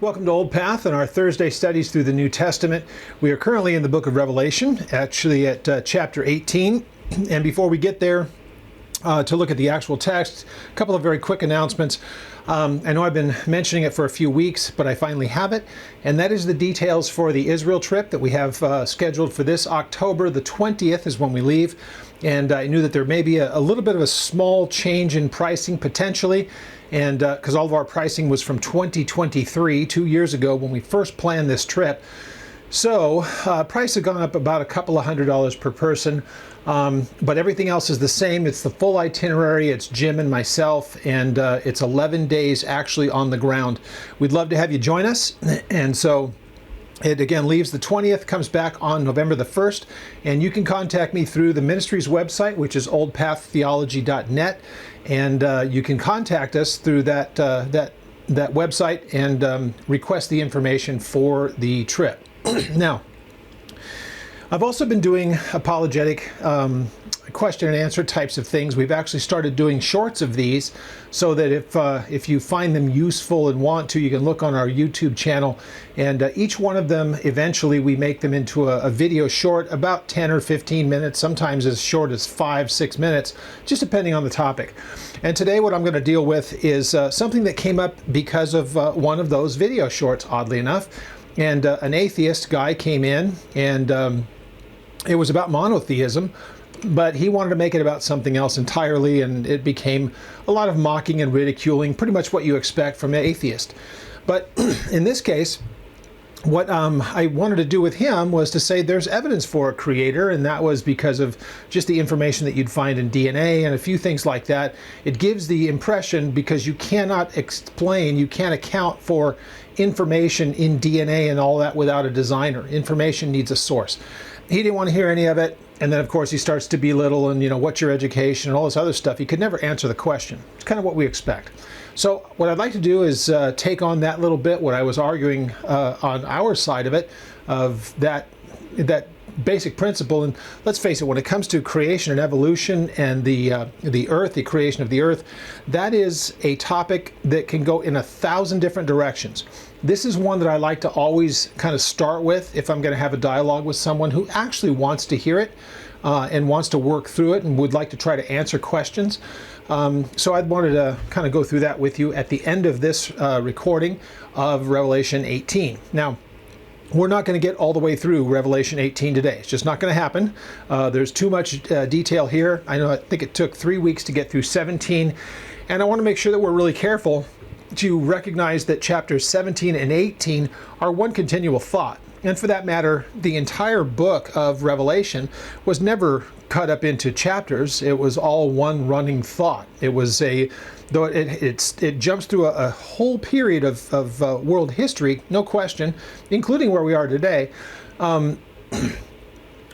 Welcome to Old Path and our Thursday studies through the New Testament. We are currently in the book of Revelation, actually at chapter 18. And before we get there to look at the actual text, a couple of very quick announcements. I know I've been mentioning it for a few weeks, but I finally have it. And that is the details for the Israel trip that we have scheduled for this October. The 20th is when we leave. And I knew that there may be a little bit of a small change in pricing potentially. And because all of our pricing was from 2023, 2 years ago when we first planned this trip. So price has gone up about a couple of $100 per person, but everything else is the same. It's the full itinerary. It's Jim and myself, and it's 11 days actually on the ground. We'd love to have you join us. And so it again leaves the 20th, comes back on November the 1st, and you can contact me through the ministry's website, which is oldpaththeology.net, and you can contact us through that website and request the information for the trip. Now, I've also been doing apologetic question and answer types of things. We've actually started doing shorts of these so that if you find them useful and want to, you can look on our YouTube channel. And each one of them, eventually we make them into a video short, about 10 or 15 minutes, sometimes as short as 5-6 minutes, just depending on the topic. And today what I'm going to deal with is something that came up because of one of those video shorts, oddly enough. And an atheist guy came in, and it was about monotheism, but he wanted to make it about something else entirely, and it became a lot of mocking and ridiculing, pretty much what you expect from an atheist. But in this case, what I wanted to do with him was to say there's evidence for a creator, and that was because of just the information that you'd find in DNA and a few things like that. It gives the impression, because you cannot explain, you can't account for information in DNA and all that without a designer. Information needs a source. He didn't want to hear any of it. And then, of course, he starts to belittle and, what's your education and all this other stuff. He could never answer the question. It's kind of what we expect. So what I'd like to do is take on that little bit, what I was arguing on our side of it, of that basic principle. And let's face it, when it comes to creation and evolution and the earth, the creation of the earth, that is a topic that can go in 1,000 different directions. This is one that I like to always kind of start with if I'm going to have a dialogue with someone who actually wants to hear it and wants to work through it and would like to try to answer questions. So I wanted to kind of go through that with you at the end of this recording of Revelation 18. Now, we're not going to get all the way through Revelation 18 today. It's just not going to happen. There's too much detail here. I think it took 3 weeks to get through 17, and I want to make sure that we're really careful to recognize that chapters 17 and 18 are one continual thought. And for that matter, the entire book of Revelation was never cut up into chapters. It was all one running thought. It was though it jumps through a whole period of world history, no question, including where we are today.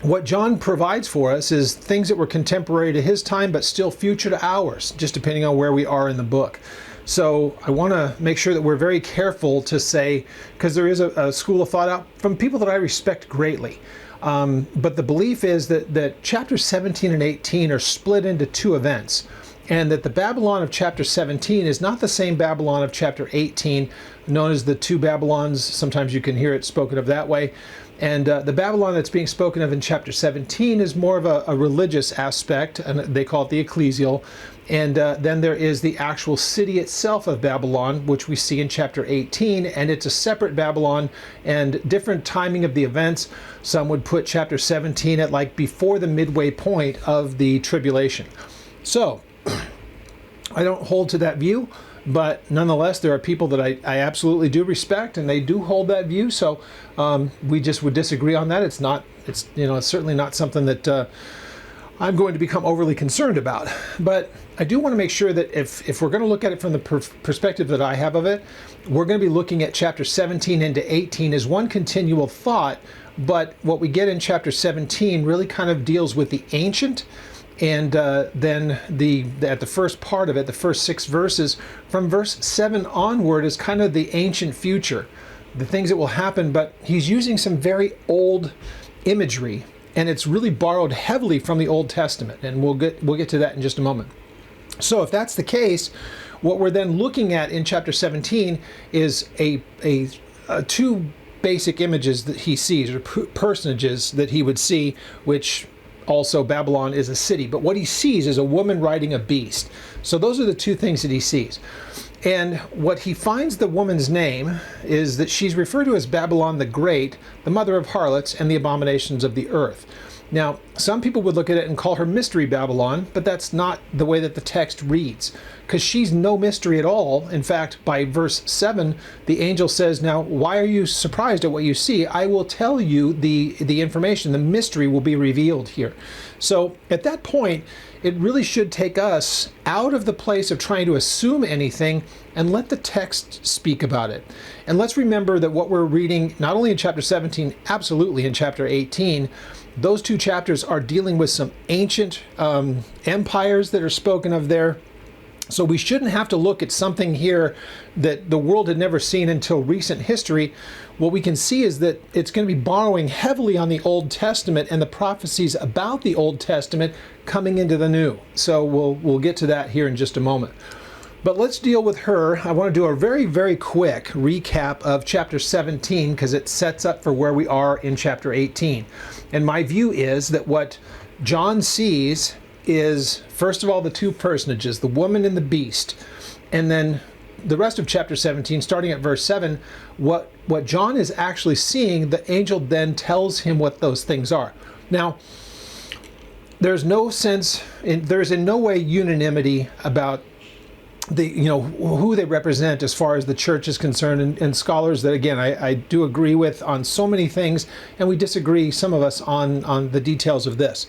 What John provides for us is things that were contemporary to his time, but still future to ours, just depending on where we are in the book. So I want to make sure that we're very careful to say, because there is a school of thought out from people that I respect greatly. But the belief is that chapters 17 and 18 are split into two events, and that the Babylon of chapter 17 is not the same Babylon of chapter 18, known as the two Babylons. Sometimes you can hear it spoken of that way. And the Babylon that's being spoken of in chapter 17 is more of a religious aspect, and they call it the ecclesial. And then there is the actual city itself of Babylon, which we see in chapter 18, and it's a separate Babylon and different timing of the events. Some would put chapter 17 at like before the midway point of the tribulation. So I don't hold to that view, but nonetheless, there are people that I absolutely do respect, and they do hold that view. So we just would disagree on that. It's certainly not something that I'm going to become overly concerned about. But I do want to make sure that if we're going to look at it from the perspective that I have of it, we're going to be looking at chapter 17 into 18 as one continual thought. But what we get in chapter 17 really kind of deals with the ancient. And then at the first part of it, the first 6 verses, from verse 7 onward is kind of the ancient future, the things that will happen. But he's using some very old imagery, and it's really borrowed heavily from the Old Testament. And we'll get to that in just a moment. So if that's the case, what we're then looking at in chapter 17 is two basic images that he sees, or personages that he would see, which also Babylon is a city. But what he sees is a woman riding a beast. So those are the two things that he sees. And what he finds the woman's name is that she's referred to as Babylon the Great, the mother of harlots and the abominations of the earth. Now, some people would look at it and call her Mystery Babylon, but that's not the way that the text reads, because she's no mystery at all. In fact, by verse 7, the angel says, now, why are you surprised at what you see? I will tell you the information. The mystery will be revealed here. So at that point, it really should take us out of the place of trying to assume anything and let the text speak about it. And let's remember that what we're reading, not only in chapter 17, absolutely in chapter 18, those two chapters are dealing with some ancient empires that are spoken of there. So we shouldn't have to look at something here that the world had never seen until recent history. What we can see is that it's going to be borrowing heavily on the Old Testament and the prophecies about the Old Testament coming into the New. So we'll get to that here in just a moment. But let's deal with her. I want to do a very, very quick recap of chapter 17 because it sets up for where we are in chapter 18. And my view is that what John sees is, first of all, the two personages, the woman and the beast. And then the rest of chapter 17, starting at verse 7, what John is actually seeing, the angel then tells him what those things are. Now, there's in no way unanimity about who they represent as far as the church is concerned, and scholars that, again, I do agree with on so many things, and we disagree, some of us, on the details of this.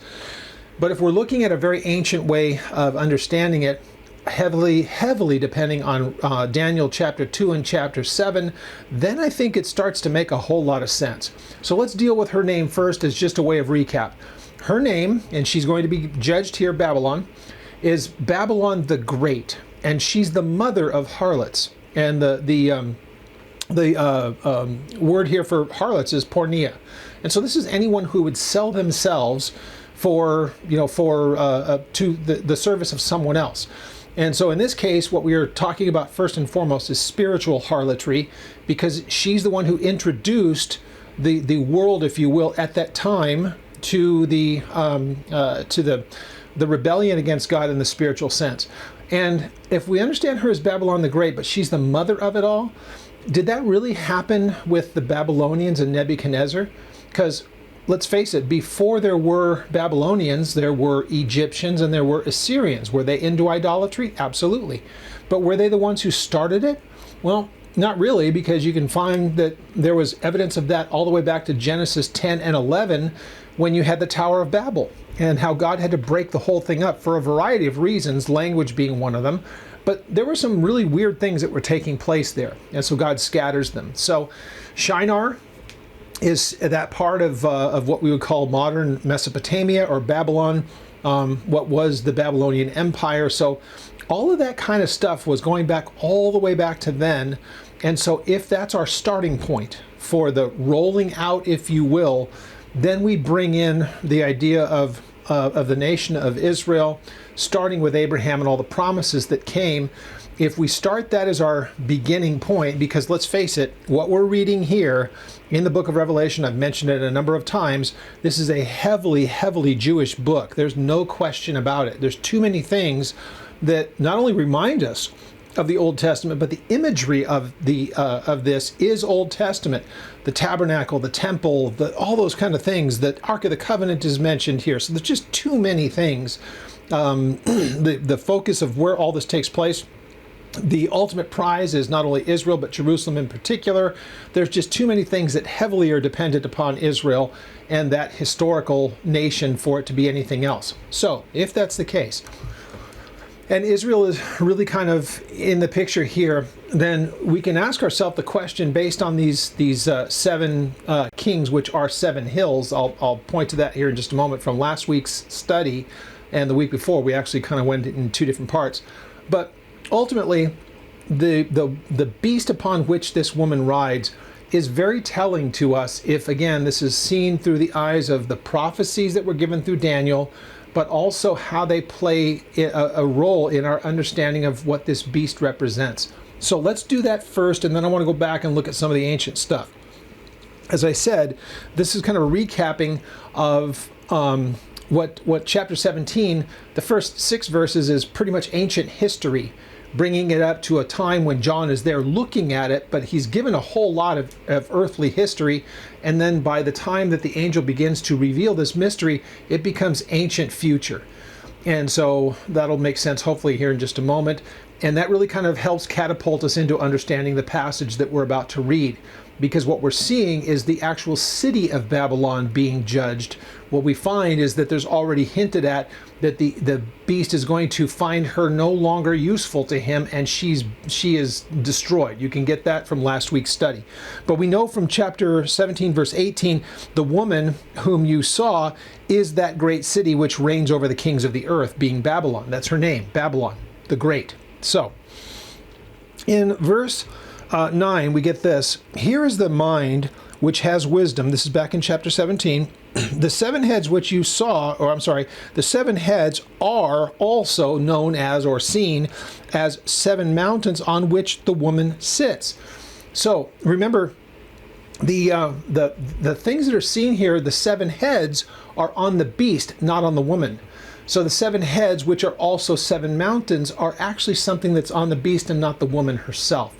But if we're looking at a very ancient way of understanding it, heavily depending on Daniel chapter 2 and chapter 7, then I think it starts to make a whole lot of sense. So let's deal with her name first as just a way of recap. Her name, and she's going to be judged here, Babylon, is Babylon the Great. And she's the mother of harlots. And the word here for harlots is porneia. And so this is anyone who would sell themselves to the service of someone else. And so in this case, what we are talking about first and foremost is spiritual harlotry, because she's the one who introduced the world, if you will, at that time to the rebellion against God in the spiritual sense. And if we understand her as Babylon the Great, but she's the mother of it all, did that really happen with the Babylonians and Nebuchadnezzar? Because let's face it, before there were Babylonians, there were Egyptians and there were Assyrians. Were they into idolatry? Absolutely. But were they the ones who started it? Well, not really, because you can find that there was evidence of that all the way back to Genesis 10 and 11 when you had the Tower of Babel, and how God had to break the whole thing up for a variety of reasons, language being one of them. But there were some really weird things that were taking place there, and so God scatters them. So Shinar is that part of what we would call modern Mesopotamia or Babylon, what was the Babylonian Empire. So all of that kind of stuff was going back all the way back to then. And so if that's our starting point for the rolling out, if you will, then we bring in the idea of the nation of Israel, starting with Abraham and all the promises that came. If we start that as our beginning point, because let's face it, what we're reading here in the book of Revelation, I've mentioned it a number of times, this is a heavily, heavily Jewish book. There's no question about it. There's too many things that not only remind us of the Old Testament, but the imagery of this is Old Testament. The tabernacle, the temple, all those kind of things. The Ark of the Covenant is mentioned here. So there's just too many things. The focus of where all this takes place, the ultimate prize is not only Israel, but Jerusalem in particular. There's just too many things that heavily are dependent upon Israel and that historical nation for it to be anything else. So if that's the case, and Israel is really kind of in the picture here, then we can ask ourselves the question based on these seven kings, which are seven hills. I'll point to that here in just a moment from last week's study, and the week before we actually kind of went in two different parts. But ultimately, the beast upon which this woman rides is very telling to us if, again, this is seen through the eyes of the prophecies that were given through Daniel, but also how they play a role in our understanding of what this beast represents. So let's do that first, and then I want to go back and look at some of the ancient stuff. As I said, this is kind of a recapping of what chapter 17, the first 6 verses, is pretty much ancient history, bringing it up to a time when John is there looking at it, but he's given a whole lot of earthly history, and then by the time that the angel begins to reveal this mystery, it becomes ancient future. And so that'll make sense hopefully here in just a moment, and that really kind of helps catapult us into understanding the passage that we're about to read, because what we're seeing is the actual city of Babylon being judged. What we find is that there's already hinted at that the beast is going to find her no longer useful to him, and she is destroyed. You can get that from last week's study. But we know from chapter 17, verse 18, the woman whom you saw is that great city which reigns over the kings of the earth, being Babylon. That's her name, Babylon the Great. So, in verse 9, we get this. Here is the mind which has wisdom. This is back in chapter 17. The 7 heads which you saw, the 7 heads are also known as, or seen as, 7 mountains on which the woman sits. So remember, the things that are seen here, the 7 heads, are on the beast, not on the woman. So the 7 heads, which are also 7 mountains, are actually something that's on the beast and not the woman herself.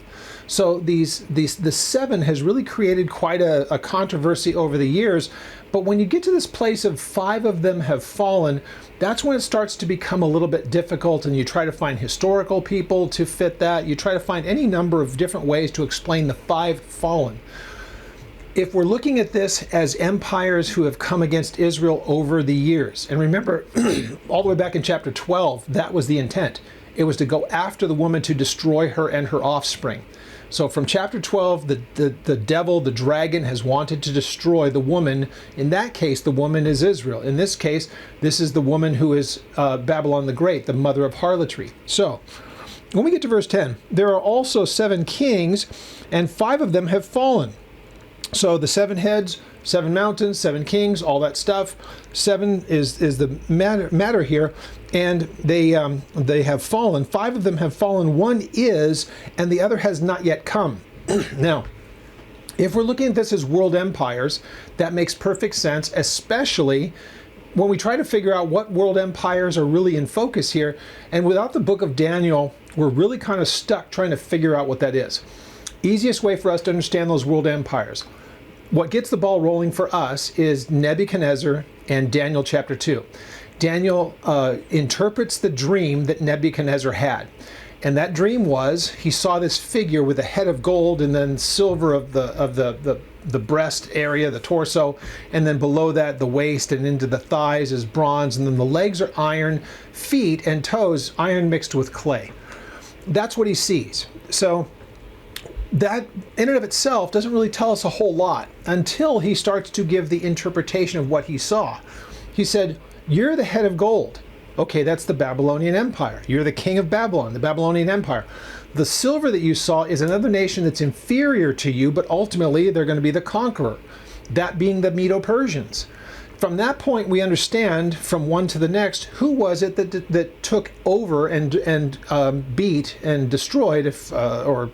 So the 7 has really created quite a controversy over the years. But when you get to this place of 5 of them have fallen, that's when it starts to become a little bit difficult, and you try to find historical people to fit that. You try to find any number of different ways to explain the 5 fallen. If we're looking at this as empires who have come against Israel over the years, and remember, all the way back in chapter 12, that was the intent. It was to go after the woman to destroy her and her offspring. So from chapter 12, the devil, the dragon, has wanted to destroy the woman. In that case, the woman is Israel. In this case, this is the woman who is Babylon the Great, the mother of harlotry. So when we get to verse 10, there are also 7 kings, and 5 of them have fallen. So the 7 heads, 7 mountains, 7 kings, all that stuff. 7 is the matter here, and they have fallen. 5 of them have fallen. 1 is, and the other has not yet come. Now, if we're looking at this as world empires, that makes perfect sense, especially when we try to figure out what world empires are really in focus here. And without the book of Daniel, we're really kind of stuck trying to figure out what that is. Easiest way for us to understand those world empires. What gets the ball rolling for us is Nebuchadnezzar and Daniel chapter 2. Daniel interprets the dream that Nebuchadnezzar had. And that dream was, he saw this figure with a head of gold and then silver of the breast area, the torso, and then below that the waist, and into the thighs is bronze, and then the legs are iron, feet and toes iron mixed with clay. That's what he sees. So that in and of itself doesn't really tell us a whole lot until he starts to give the interpretation of what he saw. He said, "You're the head of gold." Okay, that's the Babylonian Empire. You're the king of Babylon, the Babylonian Empire. The silver that you saw is another nation that's inferior to you, but ultimately they're going to be the conqueror, that being the Medo-Persians. From that point, we understand from one to the next, who was it that took over and beat and destroyed, or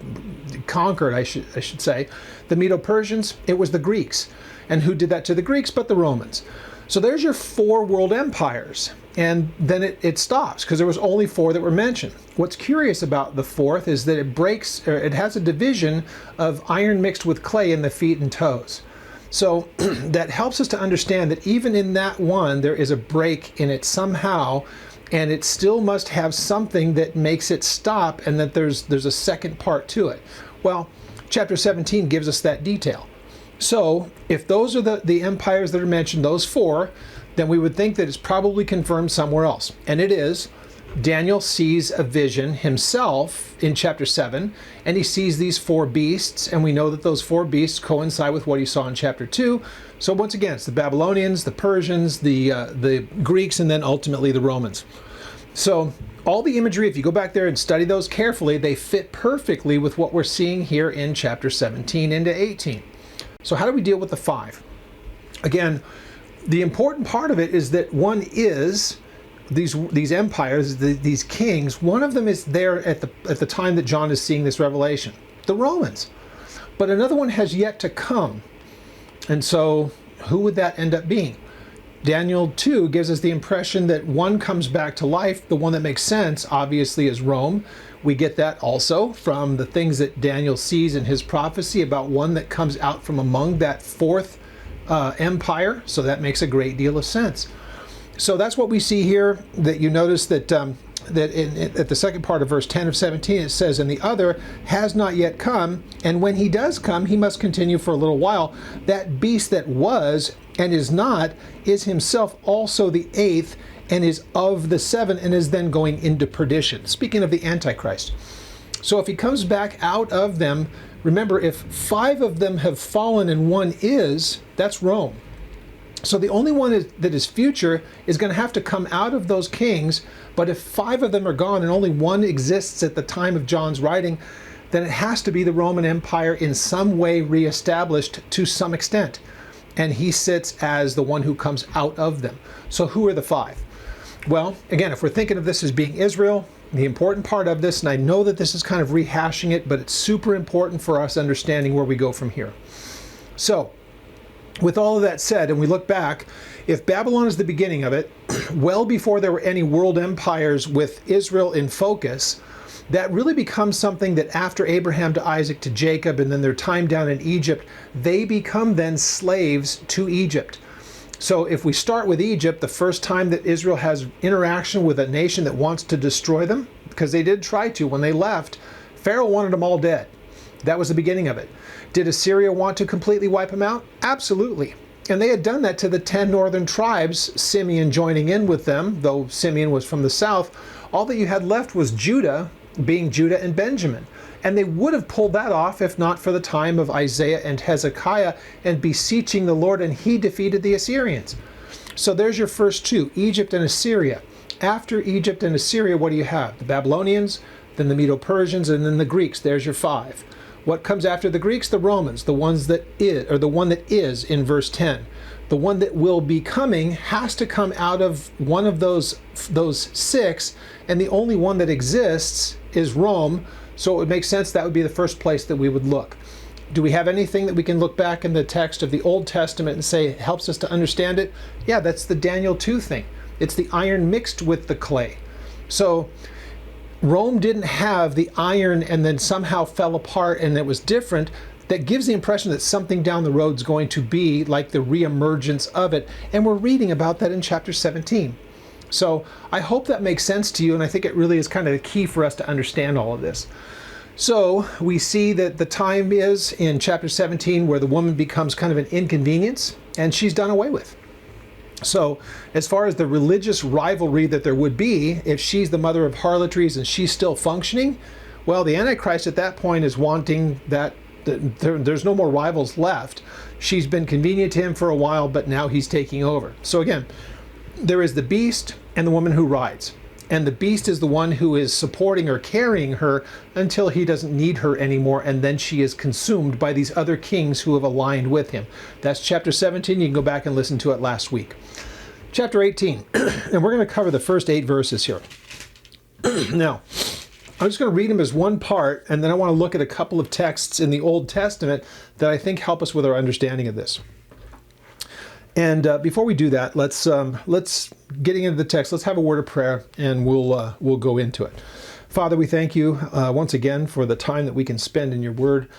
conquered, I should say, the Medo-Persians? It was the Greeks. And who did that to the Greeks but the Romans? So there's your 4 world empires. And then it stops, because there was only 4 that were mentioned. What's curious about the 4th is that it has a division of iron mixed with clay in the feet and toes. So that helps us to understand that even in that one, there is a break in it somehow, and it still must have something that makes it stop, and that there's a second part to it. Well, chapter 17 gives us that detail. So if those are the empires that are mentioned, those 4, then we would think that it's probably confirmed somewhere else. And it is. Daniel sees a vision himself in chapter 7, and he sees these 4 beasts, and we know that those 4 beasts coincide with what he saw in chapter 2. So once again, it's the Babylonians, the Persians, the Greeks, and then ultimately the Romans. So all the imagery, if you go back there and study those carefully, they fit perfectly with what we're seeing here in chapter 17 into 18. So how do we deal with the 5? Again, the important part of it is that 1 is, these empires, these kings, one of them is there at the time that John is seeing this revelation, the Romans. But another one has yet to come. And so who would that end up being? Daniel 2 gives us the impression that one comes back to life. The one that makes sense, obviously, is Rome. We get that also from the things that Daniel sees in his prophecy about one that comes out from among that fourth empire. So that makes a great deal of sense. So that's what we see here, that you notice that at the second part of verse 10 of 17, it says, and the other has not yet come, and when he does come, he must continue for a little while. That beast that was and is not is himself also the eighth, and is of the seven, and is then going into perdition. Speaking of the Antichrist. So if he comes back out of them, remember, if 5 of them have fallen and 1 is, that's Rome. So the only one that is future is going to have to come out of those kings. But if 5 of them are gone and only 1 exists at the time of John's writing, then it has to be the Roman Empire in some way reestablished to some extent. And he sits as the one who comes out of them. So who are the 5? Well, again, if we're thinking of this as being Israel, the important part of this, and I know that this is kind of rehashing it, but it's super important for us understanding where we go from here. So, with all of that said, and we look back, if Babylon is the beginning of it, well before there were any world empires with Israel in focus, that really becomes something that after Abraham to Isaac to Jacob, and then their time down in Egypt, they become then slaves to Egypt. So if we start with Egypt, the first time that Israel has interaction with a nation that wants to destroy them, because they did try to when they left, Pharaoh wanted them all dead. That was the beginning of it. Did Assyria want to completely wipe them out? Absolutely. And they had done that to the 10 northern tribes, Simeon joining in with them, though Simeon was from the south. All that you had left was Judah, being Judah and Benjamin. And they would have pulled that off if not for the time of Isaiah and Hezekiah and beseeching the Lord, and he defeated the Assyrians. So there's your first 2, Egypt and Assyria. After Egypt and Assyria, what do you have? The Babylonians, then the Medo-Persians, and then the Greeks. There's your 5. What comes after the Greeks? The Romans, the one that is in verse 10. The one that will be coming has to come out of one of those 6, and the only one that exists is Rome. So it would make sense that would be the first place that we would look. Do we have anything that we can look back in the text of the Old Testament and say it helps us to understand it? Yeah, that's the Daniel 2 thing. It's the iron mixed with the clay. So Rome didn't have the iron and then somehow fell apart and it was different. That gives the impression that something down the road is going to be like the reemergence of it. And we're reading about that in chapter 17. So I hope that makes sense to you, and I think it really is kind of the key for us to understand all of this. So we see that the time is in chapter 17 where the woman becomes kind of an inconvenience, and she's done away with. So as far as the religious rivalry that there would be, if she's the mother of harlotries and she's still functioning, well, the Antichrist at that point is wanting that there's no more rivals left. She's been convenient to him for a while, but now he's taking over. So again, there is the beast and the woman who rides. And the beast is the one who is supporting or carrying her until he doesn't need her anymore, and then she is consumed by these other kings who have aligned with him. That's chapter 17. You can go back and listen to it last week. Chapter 18, and we're going to cover the first 8 verses here. Now, I'm just going to read them as one part, and then I want to look at a couple of texts in the Old Testament that I think help us with our understanding of this. And before we do that, let's getting into the text. Let's have a word of prayer, and we'll go into it. Father, we thank you once again for the time that we can spend in your word.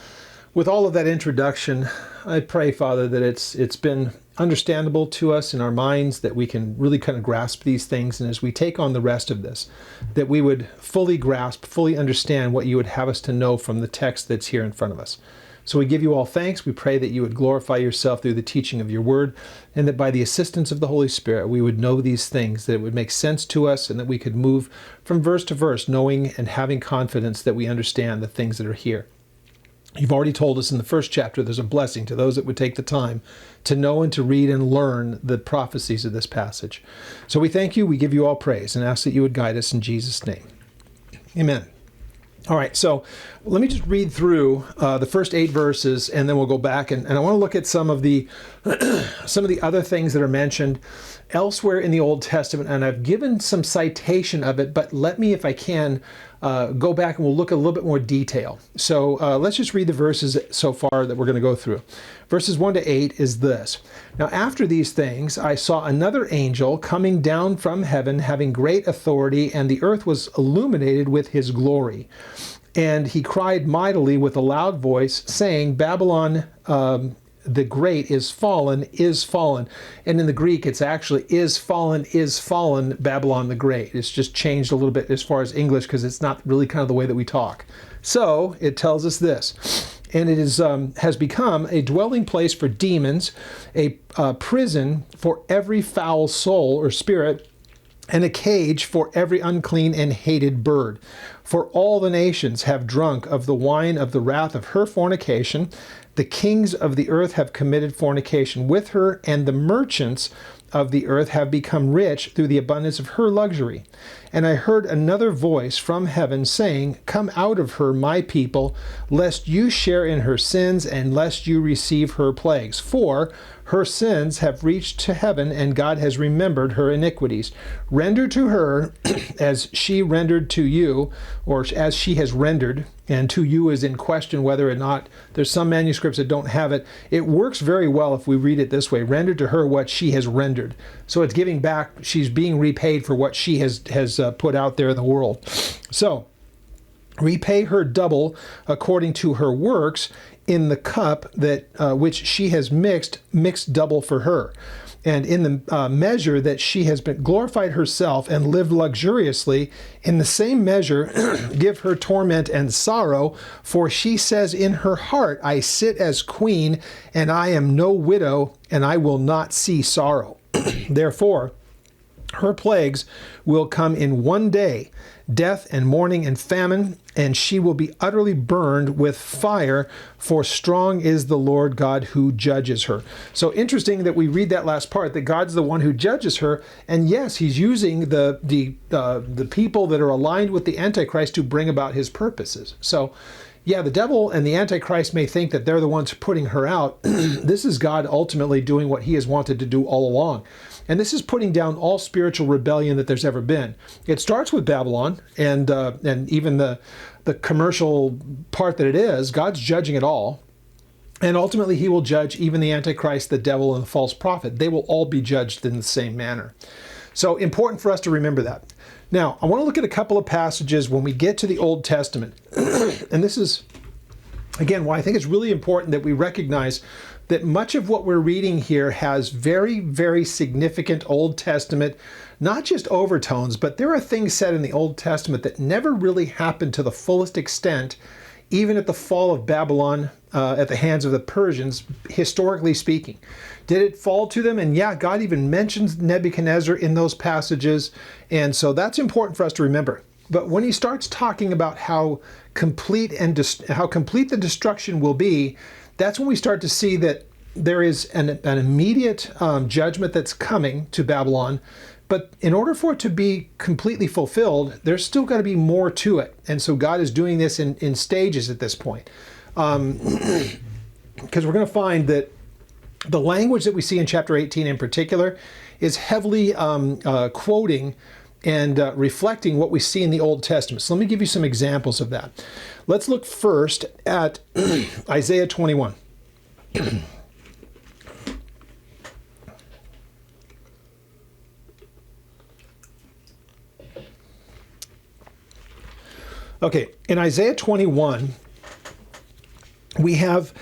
With all of that introduction, I pray, Father, that it's been understandable to us in our minds, that we can really kind of grasp these things, and as we take on the rest of this, that we would fully grasp, fully understand what you would have us to know from the text that's here in front of us. So we give you all thanks. We pray that you would glorify yourself through the teaching of your word, and that by the assistance of the Holy Spirit, we would know these things, that it would make sense to us, and that we could move from verse to verse, knowing and having confidence that we understand the things that are here. You've already told us in the first chapter there's a blessing to those that would take the time to know and to read and learn the prophecies of this passage. So we thank you, we give you all praise, and ask that you would guide us in Jesus' name. Amen. All right, so let me just read through the first 8 verses, and then we'll go back, and I want to look at some of the some of the other things that are mentioned elsewhere in the Old Testament, and I've given some citation of it, but let me, if I can, go back and we'll look at a little bit more detail. So let's just read the verses so far that we're going to go through. Verses 1 to 8 is this. Now after these things, I saw another angel coming down from heaven, having great authority, and the earth was illuminated with his glory. And he cried mightily with a loud voice, saying, Babylon the great is fallen, is fallen. And in the Greek, it's actually is fallen, Babylon the great. It's just changed a little bit as far as English because it's not really kind of the way that we talk. So it tells us this. And it is has become a dwelling place for demons, a prison for every foul soul or spirit, and a cage for every unclean and hated bird. For all the nations have drunk of the wine of the wrath of her fornication. The kings of the earth have committed fornication with her, and the merchants of the earth have become rich through the abundance of her luxury. And I heard another voice from heaven saying, Come out of her, my people, lest you share in her sins, and lest you receive her plagues. For her sins have reached to heaven, and God has remembered her iniquities. Render to her as she rendered to you, or as she has rendered, and to you is in question whether or not, there's some manuscripts that don't have it. It works very well if we read it this way, render to her what she has rendered. So it's giving back, she's being repaid for what she has put out there in the world. So, repay her double according to her works in the cup that which she has mixed double for her. And in the measure that she has been glorified herself and lived luxuriously, in the same measure give her torment and sorrow, for she says in her heart, I sit as queen, and I am no widow, and I will not see sorrow. Therefore, her plagues will come in one day, death and mourning and famine, and she will be utterly burned with fire, for strong is the Lord God who judges her. So interesting that we read that last part, that God's the one who judges her, and yes, he's using the people that are aligned with the Antichrist to bring about his purposes. So yeah, the devil and the Antichrist may think that they're the ones putting her out. This is God ultimately doing what he has wanted to do all along. And this is putting down all spiritual rebellion that there's ever been. It starts with Babylon, and even the commercial part that it is, God's judging it all. And ultimately he will judge even the Antichrist, the devil, and the false prophet. They will all be judged in the same manner. So important for us to remember that. Now, I want to look at a couple of passages when we get to the Old Testament. And this is, again, why I think it's really important that we recognize that much of what we're reading here has very, very significant Old Testament, not just overtones, but there are things said in the Old Testament that never really happened to the fullest extent, even at the fall of Babylon at the hands of the Persians, historically speaking. Did it fall to them? And yeah, God even mentions Nebuchadnezzar in those passages, and so that's important for us to remember. But when he starts talking about how complete the destruction will be, that's when we start to see that there is an immediate judgment that's coming to Babylon. But in order for it to be completely fulfilled, there's still got to be more to it. And so God is doing this in stages at this point. Because we're going to find that the language that we see in chapter 18 in particular is heavily quoting and reflecting what we see in the Old Testament. So let me give you some examples of that. Let's look first at Isaiah 21. Okay, in Isaiah 21, we have,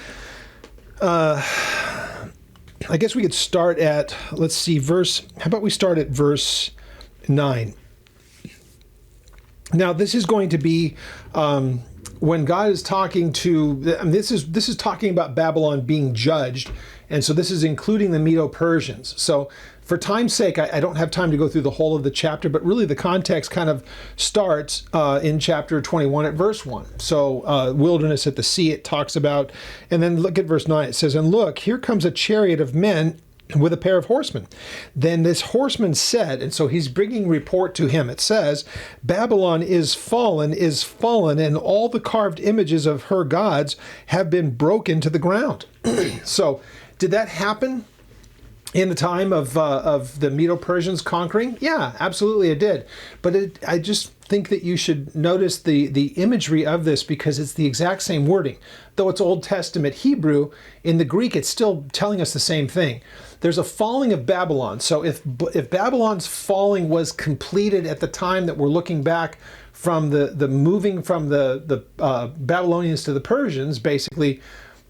I guess we could start at, let's see, how about we start at verse 9. Now, this is going to be when God is talking to, this is talking about Babylon being judged, and so this is including the Medo-Persians. So for time's sake, I don't have time to go through the whole of the chapter, but really the context kind of starts in chapter 21 at verse 1. So wilderness at the sea it talks about, and then look at verse 9. It says, And look, here comes a chariot of men with a pair of horsemen. Then this horseman said, and so he's bringing report to him. It says, Babylon is fallen, and all the carved images of her gods have been broken to the ground. So did that happen in the time of the Medo-Persians conquering? Yeah, absolutely it did. But I just think that you should notice the imagery of this, because it's the exact same wording. Though it's Old Testament Hebrew, in the Greek it's still telling us the same thing. There's a falling of Babylon. So if Babylon's falling was completed at the time that we're looking back from the moving from the Babylonians to the Persians, basically,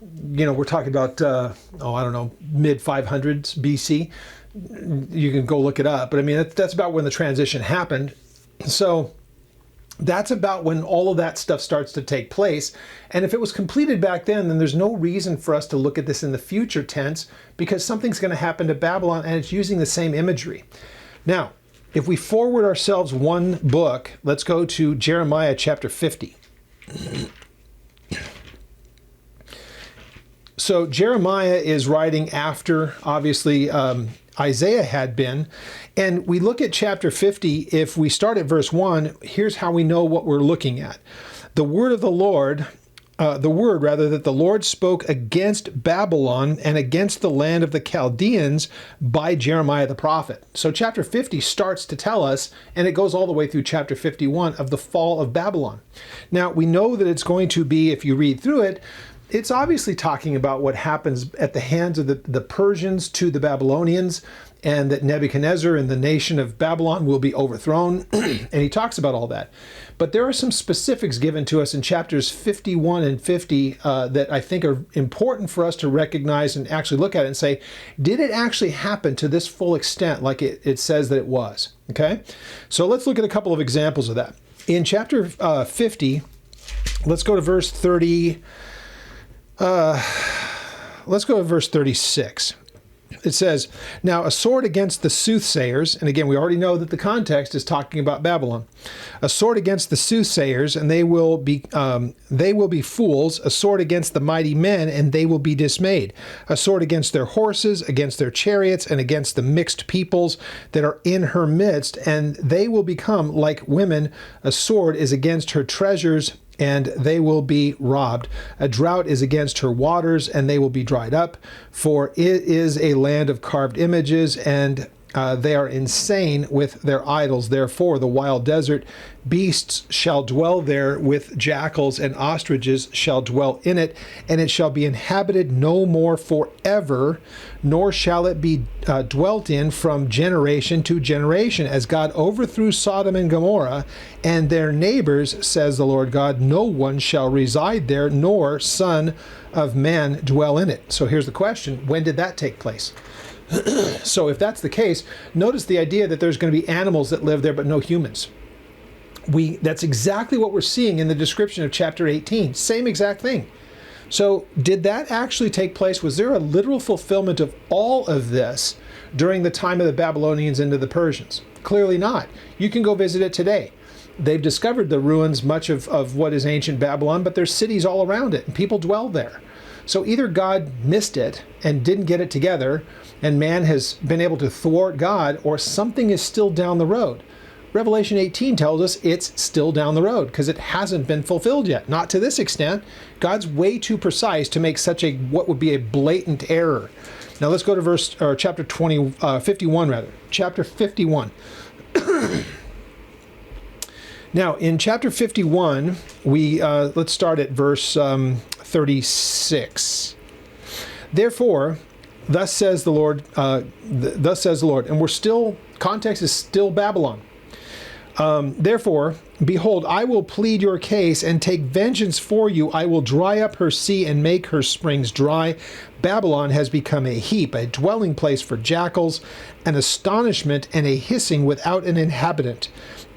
we're talking about, mid 500s BC. You can go look it up. But I mean, that's about when the transition happened. So that's about when all of that stuff starts to take place. And if it was completed back then there's no reason for us to look at this in the future tense, because something's going to happen to Babylon and it's using the same imagery. Now, if we forward ourselves one book, let's go to Jeremiah chapter 50. So Jeremiah is writing after, obviously, Isaiah had been. And we look at chapter 50. If we start at verse 1, here's how we know what we're looking at. The word of the Lord, that the Lord spoke against Babylon and against the land of the Chaldeans by Jeremiah the prophet. So chapter 50 starts to tell us, and it goes all the way through chapter 51, of the fall of Babylon. Now, we know that it's going to be, if you read through it, it's obviously talking about what happens at the hands of the Persians to the Babylonians, and that Nebuchadnezzar and the nation of Babylon will be overthrown. And he talks about all that. But there are some specifics given to us in chapters 51 and 50 that I think are important for us to recognize and actually look at it and say, did it actually happen to this full extent like it says that it was? Okay? So let's look at a couple of examples of that. In chapter 50, let's go to verse 30. Let's go to verse 36. It says, now a sword against the soothsayers, and again, we already know that the context is talking about Babylon. A sword against the soothsayers, and they will be fools. A sword against the mighty men, and they will be dismayed. A sword against their horses, against their chariots, and against the mixed peoples that are in her midst, and they will become like women. A sword is against her treasures, and they will be robbed. A drought is against her waters, and they will be dried up. For it is a land of carved images, and they are insane with their idols. Therefore, the wild desert beasts shall dwell there, with jackals and ostriches shall dwell in it, and it shall be inhabited no more forever, nor shall it be dwelt in from generation to generation. As God overthrew Sodom and Gomorrah and their neighbors, says the Lord God, no one shall reside there, nor son of man dwell in it. So here's the question: when did that take place? So if that's the case, notice the idea that there's going to be animals that live there but no humans. That's exactly what we're seeing in the description of chapter 18. Same exact thing. So did that actually take place? Was there a literal fulfillment of all of this during the time of the Babylonians into the Persians? Clearly not. You can go visit it today. They've discovered the ruins, much of what is ancient Babylon, but there's cities all around it, and people dwell there. So either God missed it and didn't get it together, and man has been able to thwart God, or something is still down the road. Revelation 18 tells us it's still down the road because it hasn't been fulfilled yet. Not to this extent. God's way too precise to make such what would be a blatant error. Now let's go to chapter 51 rather. Chapter 51. Now in chapter 51, let's start at verse 36. Therefore, thus says the Lord, and we're still, context is still Babylon. Therefore, behold, I will plead your case and take vengeance for you. I will dry up her sea and make her springs dry. Babylon has become a heap, a dwelling place for jackals, an astonishment and a hissing without an inhabitant,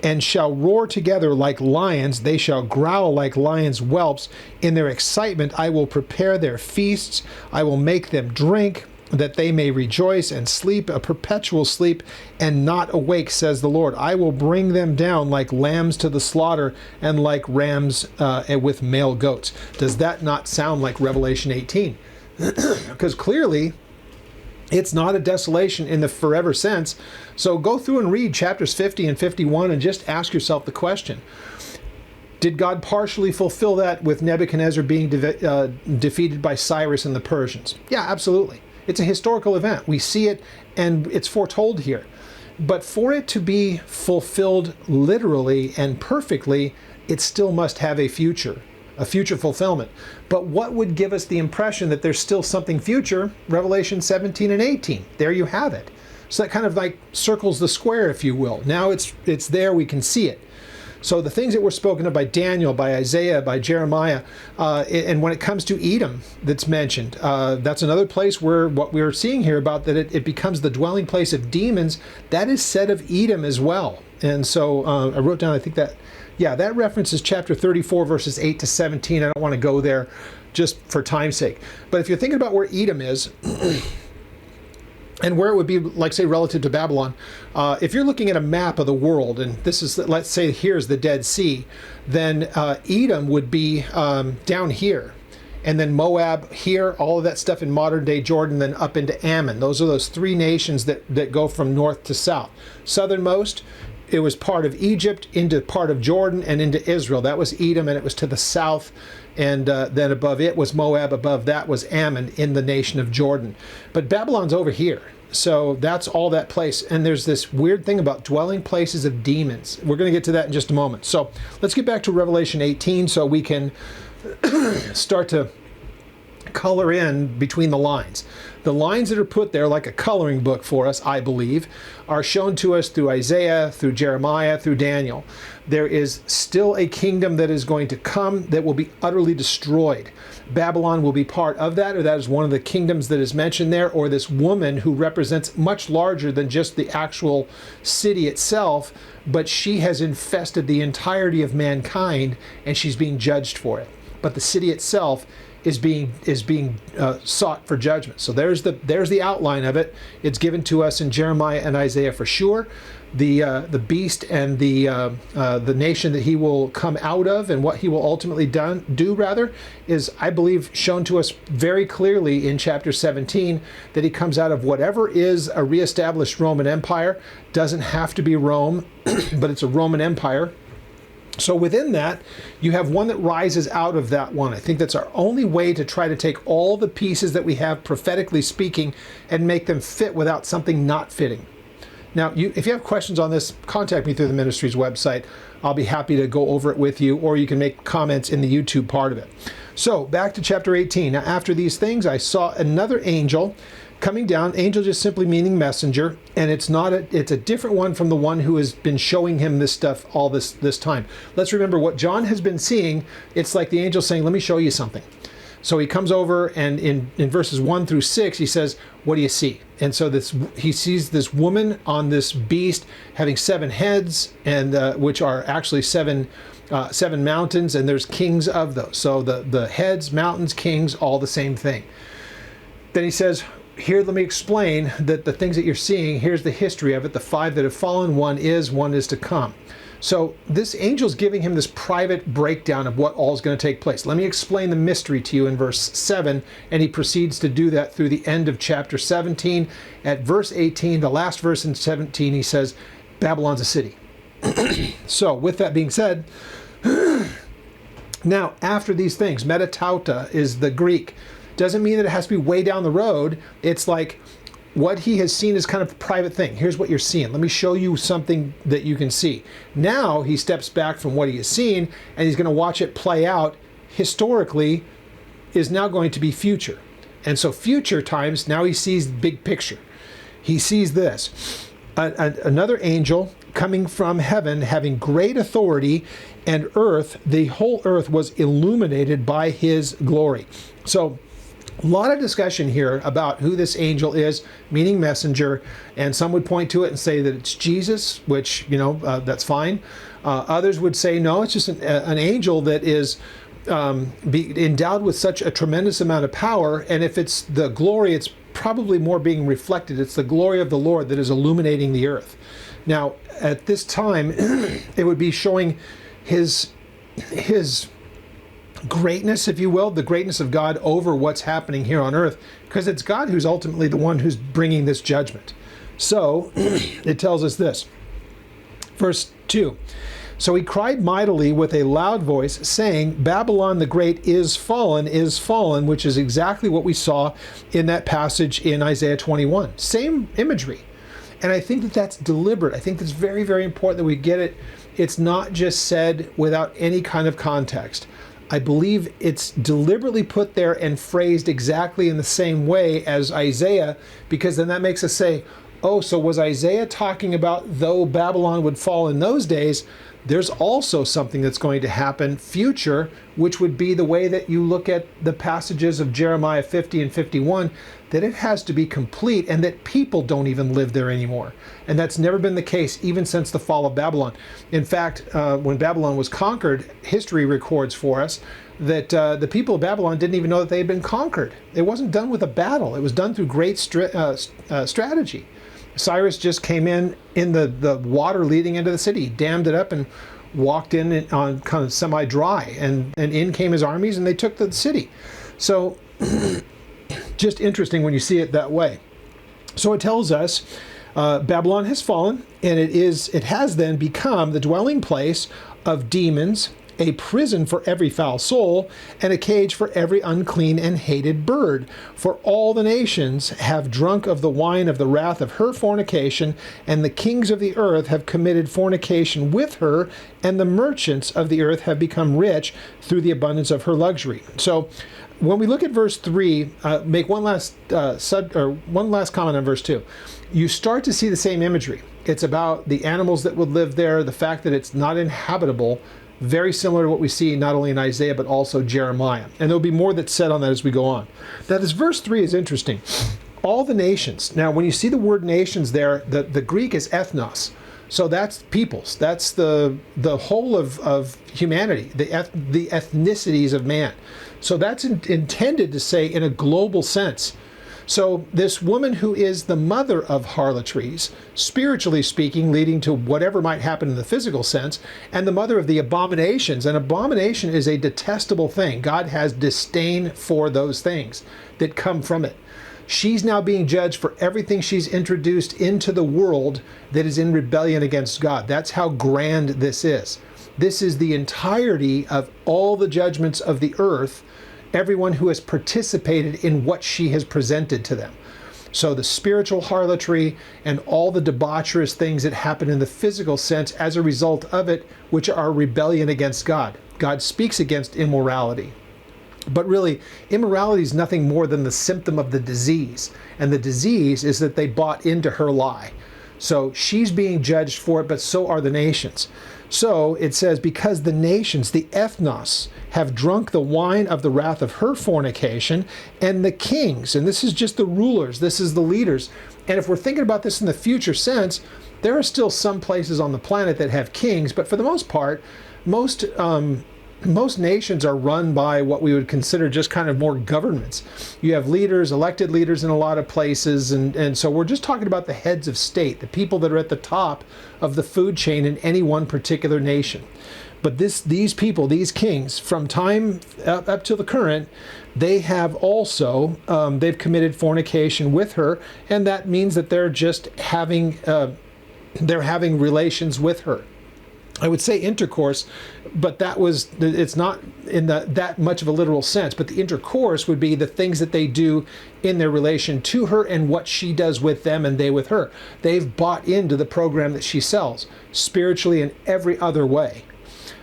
and shall roar together like lions. They shall growl like lions' whelps. In their excitement I will prepare their feasts. I will make them drink, that they may rejoice and sleep a perpetual sleep and not awake, says the Lord. I will bring them down like lambs to the slaughter, and like rams with male goats. Does that not sound like Revelation 18? Because clearly It's not a desolation in the forever sense. So go through and read chapters 50 and 51 and just ask yourself the question. Did God partially fulfill that with Nebuchadnezzar being defeated by Cyrus and the Persians? Yeah, absolutely. It's a historical event. We see it and it's foretold here. But for it to be fulfilled literally and perfectly, it still must have a future fulfillment. But what would give us the impression that there's still something future? Revelation 17 and 18. There you have it. So that kind of like circles the square, if you will. Now it's there, we can see it. So the things that were spoken of by Daniel, by Isaiah, by Jeremiah, and when it comes to Edom that's mentioned, that's another place where what we're seeing here about that it becomes the dwelling place of demons, that is said of Edom as well. And so I wrote down, I think that, yeah, that references chapter 34, verses 8 to 17. I don't want to go there just for time's sake. But if you're thinking about where Edom is, and where it would be, like, say, relative to Babylon, if you're looking at a map of the world, and this is, let's say, here's the Dead Sea, then Edom would be down here. And then Moab here, all of that stuff in modern-day Jordan, then up into Ammon. Those are those three nations that go from north to south. Southernmost, it was part of Egypt, into part of Jordan, and into Israel. That was Edom, and it was to the south. And then above it was Moab, above that was Ammon in the nation of Jordan. But Babylon's over here. So that's all that place. And there's this weird thing about dwelling places of demons. We're going to get to that in just a moment. So let's get back to Revelation 18 so we can start to color in between the lines. The lines that are put there like a coloring book for us, I believe, are shown to us through Isaiah, through Jeremiah, through Daniel. There is still a kingdom that is going to come that will be utterly destroyed. Babylon will be part of that, or that is one of the kingdoms that is mentioned there, or this woman who represents much larger than just the actual city itself, but she has infested the entirety of mankind and she's being judged for it. But the city itself is being sought for judgment. So there's the outline of it. It's given to us in Jeremiah and Isaiah for sure. The beast and the nation that he will come out of and what he will ultimately do is, I believe, shown to us very clearly in chapter 17, that he comes out of whatever is a reestablished Roman Empire. Doesn't have to be Rome, but it's a Roman Empire. So within that, you have one that rises out of that one. I think that's our only way to try to take all the pieces that we have, prophetically speaking, and make them fit without something not fitting. Now, if you have questions on this, contact me through the ministry's website. I'll be happy to go over it with you, or you can make comments in the YouTube part of it. So back to chapter 18. Now, after these things, I saw another angel coming down. Angel just simply meaning messenger, and it's a different one from the one who has been showing him this stuff all this time. Let's remember what John has been seeing. It's like the angel saying, let me show you something. So he comes over, and in verses 1 through 6, he says, what do you see? And so he sees this woman on this beast having 7 heads, and which are actually seven mountains, and there's kings of those. So the heads, mountains, kings, all the same thing. Then he says, here, let me explain that the things that you're seeing, here's the history of it. The 5 that have fallen, one is to come. So this angel's giving him this private breakdown of what all is going to take place. Let me explain the mystery to you in verse 7, and he proceeds to do that through the end of chapter 17. At verse 18, the last verse in 17, he says, Babylon's a city. So with that being said, now after these things, metatauta is the Greek. Doesn't mean that it has to be way down the road. It's like what he has seen is kind of a private thing. Here's what you're seeing. Let me show you something that you can see. Now he steps back from what he has seen, and he's going to watch it play out. Historically, is now going to be future. And so future times, now he sees the big picture. He sees this. Another angel coming from heaven, having great authority, and earth, the whole earth was illuminated by his glory. So a lot of discussion here about who this angel is, meaning messenger, and some would point to it and say that it's Jesus, which, that's fine. Others would say, no, it's just an angel that is endowed with such a tremendous amount of power, and if it's the glory, it's probably more being reflected. It's the glory of the Lord that is illuminating the earth. Now, at this time, it would be showing his greatness, if you will, the greatness of God over what's happening here on earth, because it's God who's ultimately the one who's bringing this judgment. So it tells us this. Verse 2. So he cried mightily with a loud voice, saying, Babylon the Great is fallen, which is exactly what we saw in that passage in Isaiah 21. Same imagery. And I think that that's deliberate. I think that's very, very important that we get it. It's not just said without any kind of context. I believe it's deliberately put there and phrased exactly in the same way as Isaiah, because then that makes us say, oh, so was Isaiah talking about though Babylon would fall in those days, there's also something that's going to happen future, which would be the way that you look at the passages of Jeremiah 50 and 51, that it has to be complete and that people don't even live there anymore. And that's never been the case even since the fall of Babylon. In fact, when Babylon was conquered, history records for us that the people of Babylon didn't even know that they had been conquered. It wasn't done with a battle. It was done through great strategy. Cyrus just came in the water leading into the city, dammed it up and walked in on kind of semi-dry, and in came his armies and they took the city. So just interesting when you see it that way. So it tells us Babylon has fallen, and it has then become the dwelling place of demons, a prison for every foul soul, and a cage for every unclean and hated bird. For all the nations have drunk of the wine of the wrath of her fornication, and the kings of the earth have committed fornication with her, and the merchants of the earth have become rich through the abundance of her luxury. So when we look at verse 3, make one last comment on verse 2. You start to see the same imagery. It's about the animals that would live there, the fact that it's not inhabitable, very similar to what we see not only in Isaiah but also Jeremiah. And there'll be more that's said on that as we go on. Now this verse 3 is interesting. All the nations. Now when you see the word nations there, the Greek is ethnos. So that's peoples. That's the whole of humanity, the ethnicities of man. So that's intended to say in a global sense. So this woman who is the mother of harlotries, spiritually speaking, leading to whatever might happen in the physical sense, and the mother of the abominations. An abomination is a detestable thing. God has disdain for those things that come from it. She's now being judged for everything she's introduced into the world that is in rebellion against God. That's how grand this is. This is the entirety of all the judgments of the earth, everyone who has participated in what she has presented to them. So the spiritual harlotry and all the debaucherous things that happen in the physical sense as a result of it, which are rebellion against God. God speaks against immorality. But really, immorality is nothing more than the symptom of the disease. And the disease is that they bought into her lie. So she's being judged for it, but so are the nations. So it says, because the nations, the ethnos, have drunk the wine of the wrath of her fornication, and the kings, and this is just the rulers, this is the leaders. And if we're thinking about this in the future sense, there are still some places on the planet that have kings, but for the most part, most nations are run by what we would consider just kind of more governments. You have leaders, elected leaders in a lot of places, and so we're just talking about the heads of state, the people that are at the top of the food chain in any one particular nation. But these people, these kings, from time up to the current, they have also, they've committed fornication with her, and that means that they're just having relations with her. I would say intercourse, but it's not in that much of a literal sense, but the intercourse would be the things that they do in their relation to her and what she does with them and they with her. They've bought into the program that she sells, spiritually and every other way.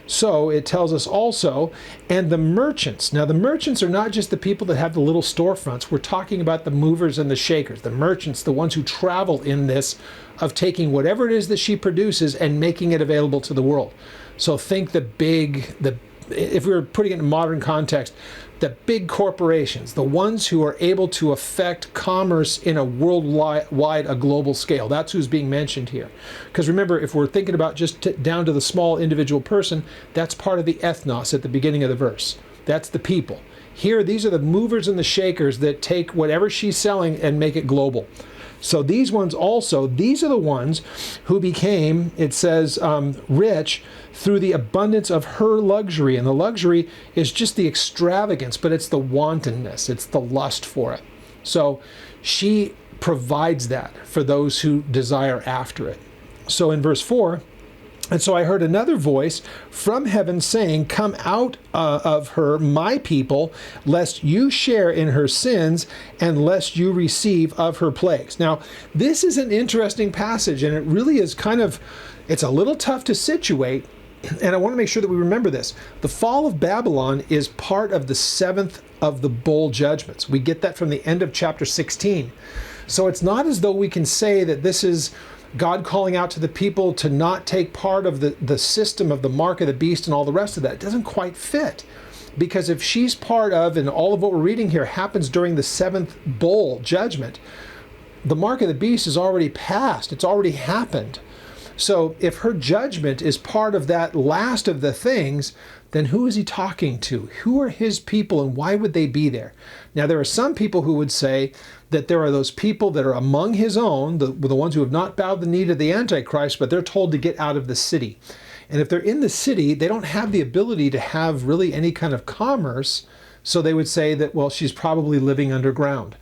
So it tells us also, and the merchants. Now the merchants are not just the people that have the little storefronts. We're talking about the movers and the shakers, the merchants, the ones who travel in this of taking whatever it is that she produces and making it available to the world. So think if we were putting it in modern context, the big corporations, the ones who are able to affect commerce in a worldwide, a global scale. That's who's being mentioned here. Because remember, if we're thinking about just down to the small individual person, that's part of the ethnos at the beginning of the verse. That's the people. Here, these are the movers and the shakers that take whatever she's selling and make it global. So these ones also, these are the ones who became, it says, rich through the abundance of her luxury. And the luxury is just the extravagance, but it's the wantonness, it's the lust for it. So she provides that for those who desire after it. So in verse 4, and so I heard another voice from heaven saying, come out of her, my people, lest you share in her sins and lest you receive of her plagues. Now, this is an interesting passage, and it really is it's a little tough to situate, and I want to make sure that we remember this. The fall of Babylon is part of the seventh of the bowl judgments. We get that from the end of chapter 16. So it's not as though we can say that this is God calling out to the people to not take part of the system of the mark of the beast and all the rest of that. It doesn't quite fit. Because if she's part of, and all of what we're reading here happens during the seventh bowl judgment, the mark of the beast is already passed. It's already happened. So if her judgment is part of that last of the things, then who is he talking to? Who are his people and why would they be there? Now, there are some people who would say that there are those people that are among his own, the ones who have not bowed the knee to the Antichrist, but they're told to get out of the city. And if they're in the city, they don't have the ability to have really any kind of commerce. So they would say that, well, she's probably living underground.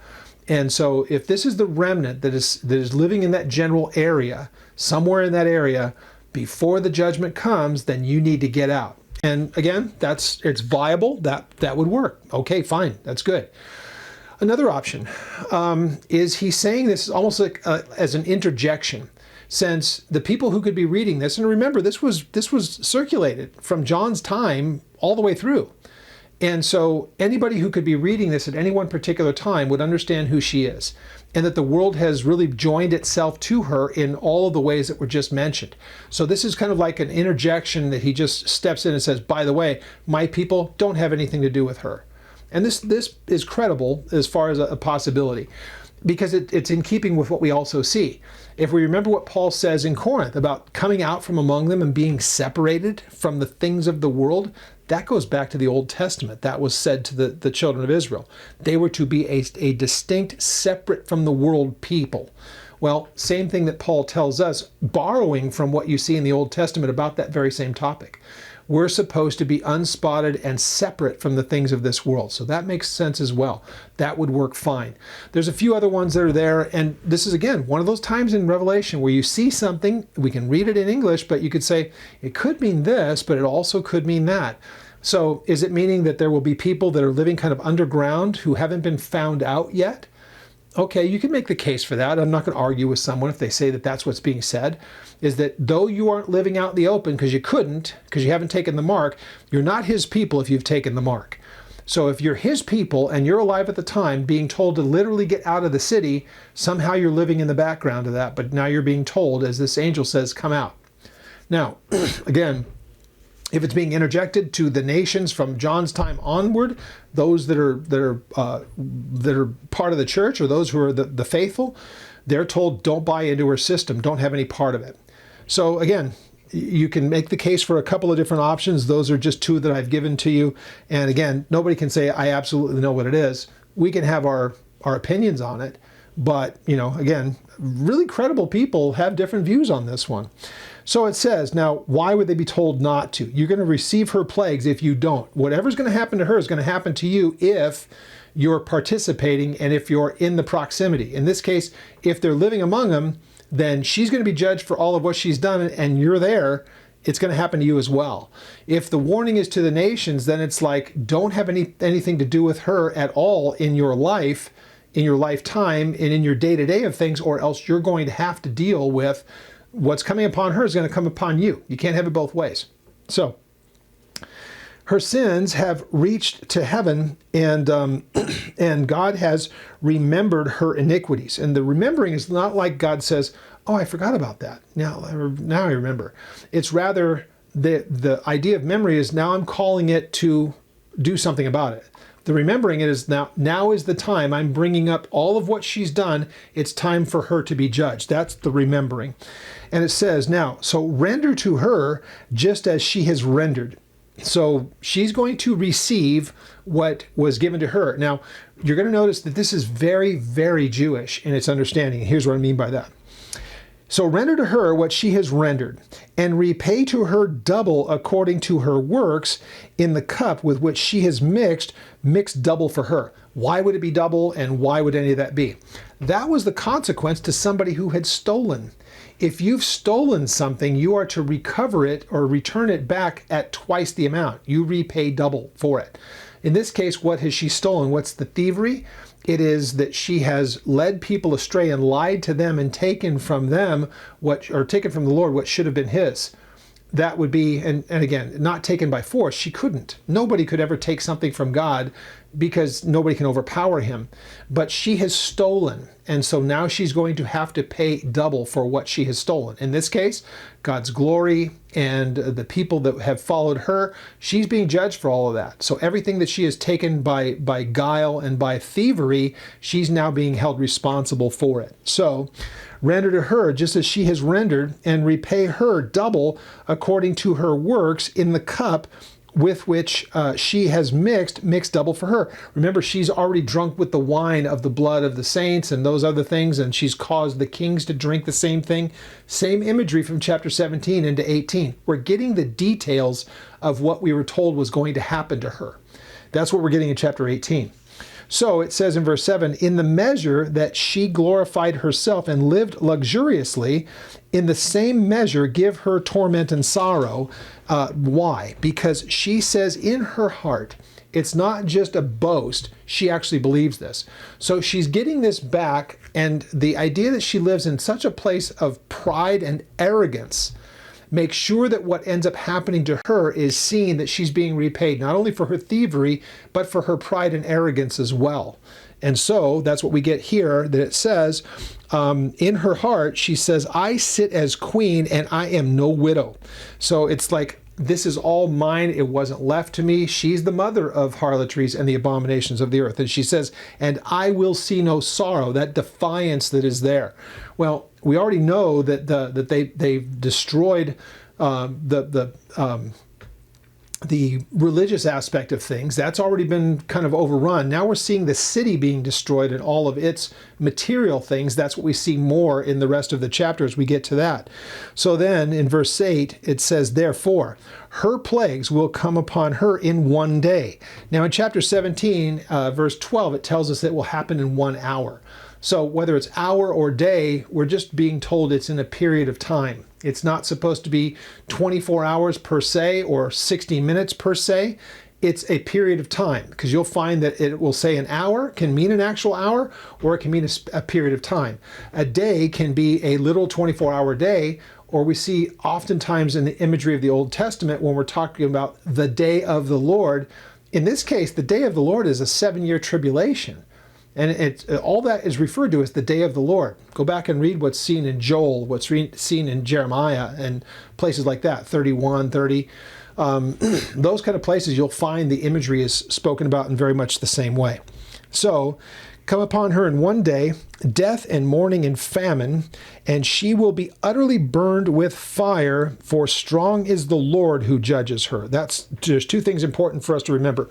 And so if this is the remnant that is living in that general area, somewhere in that area, before the judgment comes, then you need to get out. And again, it's viable. That would work. Okay, fine. That's good. Another option is he's saying this almost like as an interjection, since the people who could be reading this, and remember, this was circulated from John's time all the way through. And so anybody who could be reading this at any one particular time would understand who she is, and that the world has really joined itself to her in all of the ways that were just mentioned. So this is kind of like an interjection that he just steps in and says, by the way, my people don't have anything to do with her. And this is credible as far as a possibility, because it's in keeping with what we also see. If we remember what Paul says in Corinth about coming out from among them and being separated from the things of the world, that goes back to the Old Testament. That was said to the children of Israel. They were to be a distinct, separate from the world people. Well, same thing that Paul tells us, borrowing from what you see in the Old Testament about that very same topic. We're supposed to be unspotted and separate from the things of this world. So that makes sense as well. That would work fine. There's a few other ones that are there. And this is, again, one of those times in Revelation where you see something, we can read it in English, but you could say, it could mean this, but it also could mean that. So is it meaning that there will be people that are living kind of underground who haven't been found out yet? Okay, you can make the case for that. I'm not going to argue with someone if they say that that's what's being said, is that though you aren't living out in the open because you couldn't, because you haven't taken the mark, you're not his people if you've taken the mark. So if you're his people and you're alive at the time, being told to literally get out of the city, somehow you're living in the background of that, but now you're being told, as this angel says, come out. Now, again, if it's being interjected to the nations from John's time onward, those that are part of the church or those who are the faithful, they're told don't buy into her system, don't have any part of it. So again, you can make the case for a couple of different options. Those are just two that I've given to you. And again, nobody can say I absolutely know what it is. We can have our opinions on it, but again, really credible people have different views on this one. So it says, now, why would they be told not to? You're going to receive her plagues if you don't. Whatever's going to happen to her is going to happen to you if you're participating and if you're in the proximity. In this case, if they're living among them, then she's going to be judged for all of what she's done and you're there. It's going to happen to you as well. If the warning is to the nations, then it's like, don't have anything to do with her at all in your life, in your lifetime, and in your day-to-day of things, or else you're going to have to deal with what's coming upon her is going to come upon you. You can't have it both ways. So her sins have reached to heaven, and God has remembered her iniquities. And the remembering is not like God says, oh, I forgot about that. Now I remember. It's rather the idea of memory is now I'm calling it to do something about it. The remembering it is now is the time. I'm bringing up all of what she's done. It's time for her to be judged. That's the remembering. And it says now, so render to her just as she has rendered. So she's going to receive what was given to her. Now, you're going to notice that this is very, very Jewish in its understanding. Here's what I mean by that. So render to her what she has rendered, and repay to her double according to her works in the cup with which she has mixed double for her. Why would it be double, and why would any of that be? That was the consequence to somebody who had stolen. If you've stolen something, you are to recover it or return it back at twice the amount. You repay double for it. In this case, what has she stolen? What's the thievery? It is that she has led people astray and lied to them and taken from them taken from the Lord what should have been his. That would be, and again, not taken by force. She couldn't. Nobody could ever take something from God because nobody can overpower him. But she has stolen, and so now she's going to have to pay double for what she has stolen. In this case, God's glory and the people that have followed her, she's being judged for all of that. So everything that she has taken by guile and by thievery, she's now being held responsible for it. So render to her just as she has rendered, and repay her double according to her works in the cup with which she has mixed double for her. Remember, she's already drunk with the wine of the blood of the saints and those other things, and she's caused the kings to drink the same thing. Same imagery from chapter 17 into 18. We're getting the details of what we were told was going to happen to her. That's what we're getting in chapter 18. So it says in verse 7, in the measure that she glorified herself and lived luxuriously, in the same measure give her torment and sorrow. Why? Because she says in her heart, it's not just a boast, she actually believes this. So she's getting this back, and the idea that she lives in such a place of pride and arrogance, make sure that what ends up happening to her is seen that she's being repaid, not only for her thievery, but for her pride and arrogance as well. And so that's what we get here, that it says, in her heart, she says, I sit as queen and I am no widow. So it's like, this is all mine. It wasn't left to me. She's the mother of harlotries and the abominations of the earth. And she says, and I will see no sorrow, that defiance that is there. Well, we already know that they've destroyed the religious aspect of things. That's already been kind of overrun. Now we're seeing the city being destroyed and all of its material things. That's what we see more in the rest of the chapter as we get to that. So then in verse 8, it says, therefore, her plagues will come upon her in one day. Now in chapter 17, verse 12, it tells us that it will happen in 1 hour. So whether it's hour or day, we're just being told it's in a period of time. It's not supposed to be 24 hours per se or 60 minutes per se. It's a period of time, because you'll find that it will say an hour can mean an actual hour, or it can mean a period of time. A day can be a literal 24-hour day, or we see oftentimes in the imagery of the Old Testament when we're talking about the day of the Lord. In this case, the day of the Lord is a 7-year tribulation. And all that is referred to as the day of the Lord. Go back and read what's seen in Joel, what's seen in Jeremiah, and places like that, 31, 30. Those kind of places, you'll find the imagery is spoken about in very much the same way. So, come upon her in one day, death and mourning and famine, and she will be utterly burned with fire, for strong is the Lord who judges her. There's two things important for us to remember.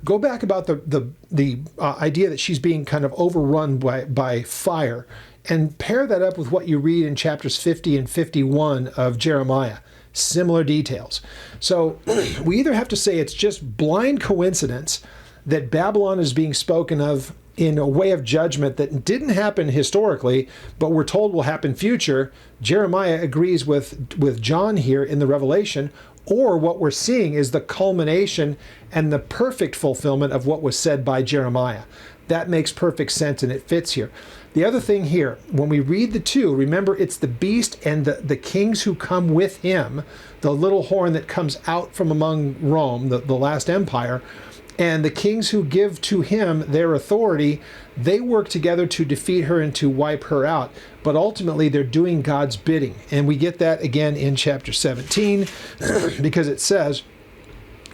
Go back about the idea that she's being kind of overrun by fire, and pair that up with what you read in chapters 50 and 51 of Jeremiah. Similar details. So we either have to say it's just blind coincidence that Babylon is being spoken of in a way of judgment that didn't happen historically, but we're told will happen future. Jeremiah agrees with John here in the Revelation, or what we're seeing is the culmination and the perfect fulfillment of what was said by Jeremiah. That makes perfect sense, and it fits here. The other thing here, when we read the two, remember it's the beast and the kings who come with him, the little horn that comes out from among Rome, the last empire, and the kings who give to him their authority. They work together to defeat her and to wipe her out. But ultimately, they're doing God's bidding. And we get that again in chapter 17, because it says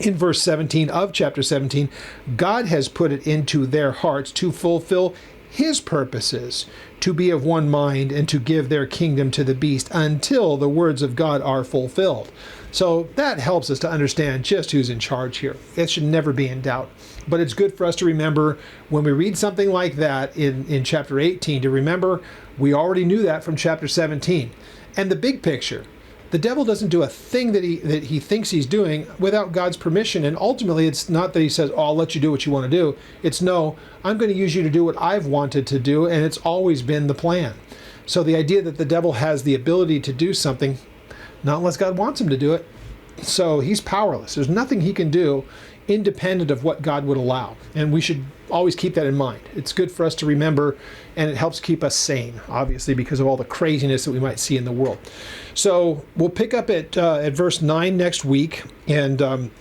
in verse 17 of chapter 17, God has put it into their hearts to fulfill his purposes to be of one mind and to give their kingdom to the beast until the words of God are fulfilled. So that helps us to understand just who's in charge here. It should never be in doubt. But it's good for us to remember when we read something like that in chapter 18, to remember we already knew that from chapter 17. And the big picture, the devil doesn't do a thing that he thinks he's doing without God's permission. And ultimately, it's not that he says, oh, I'll let you do what you want to do. It's no, I'm going to use you to do what I've wanted to do. And it's always been the plan. So the idea that the devil has the ability to do something, not unless God wants him to do it. So he's powerless. There's nothing he can do independent of what God would allow. And we should always keep that in mind. It's good for us to remember, and it helps keep us sane, obviously, because of all the craziness that we might see in the world. So we'll pick up at verse 9 next week. And